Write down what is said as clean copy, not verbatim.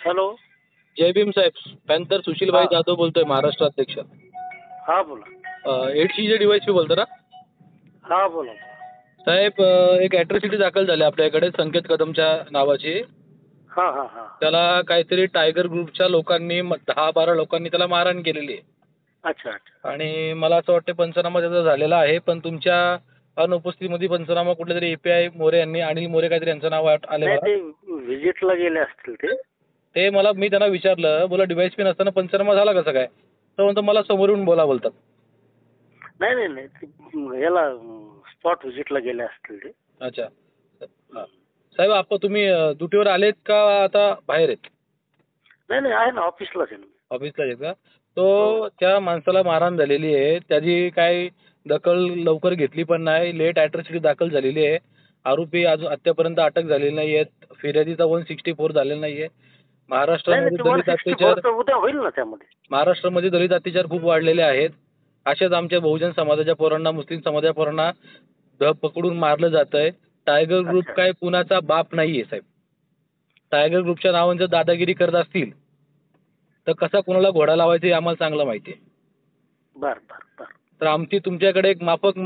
Hello. जय भीम साहेब. Panther सुशीलभाई हा. जाधव बोलतोय, महाराष्ट्र अध्यक्ष. हा बोला. 8C डिवाइस पे बोलतो ना हा बोला. साहेब? एक ॲट्रॉसिटी दाखल झाली आपल्याकडे संकेत कदमच्या नावाची. हा हा हा. त्याला काहीतरी टायगर ग्रुपच्या लोकांनी 10-12 लोकांनी त्याला मारहाण केलेली आहे. अच्छा अच्छा. आणि मला असं वाटतं पंचनामा त्याचा झालेला आहे, पण तुमच्या अनुपस्थितीमध्ये पंचनामा कुठले तरी API मोरे यांनी, अनिल मोरे काहीतरी यांचं नाव आले नाही मला. ते व्हिजिटला गेले असतील ते. ते मी त्यांना विचारलं, बोला डिवाइस पे नसताना पंचनामा झाला कसं काय? तर म्हणतो मला समोरून बोलतात. नाही नाही नाही ते याला स्पॉट व्हिजिटला गेले असतील ते. अच्छा. हां साहेब, तुम्ही ड्युटीवर आलेत का आता बाहेर आहेत? नाही नाही आहे ना, ऑफिसलाच आहे ना. ऑफिसला आहेत का? तो त्या माणसाला मारहाण झालेली आहे, त्याची काय दखल लवकर घेतली पण नाही. लेट ॲट्रॉसिटी दाखल झालेली आहे. आरोपी अजून आतापर्यंत अटक झालेले नाही आहेत. फिर्यादीचा 164 झालेला नाही आहे. नाही नाही महाराष्ट्रामध्ये ते दलित 164 अत्याचार तर उद्या होईल ना त्यामध्ये. महाराष्ट्रामध्ये दलित अत्याचार खूप वाढलेले आहेत. अशाच आमच्या बहुजन समाजाच्या पोरांना, मुस्लिम समाजाच्या पोरांना पकडून मारलं जातंय. टायगर ग्रुप अच्छा. काय कुणाचा बाप नाहीये साहेब. टायगर ग्रुपच्या नावाने जर दादागिरी करत असतील तर कसा कोणाला घोडा लावायचा हे आम्हाला चांगलं माहिती आहे. बर बर बर. तर आमची तुमच्याकडे एक माफक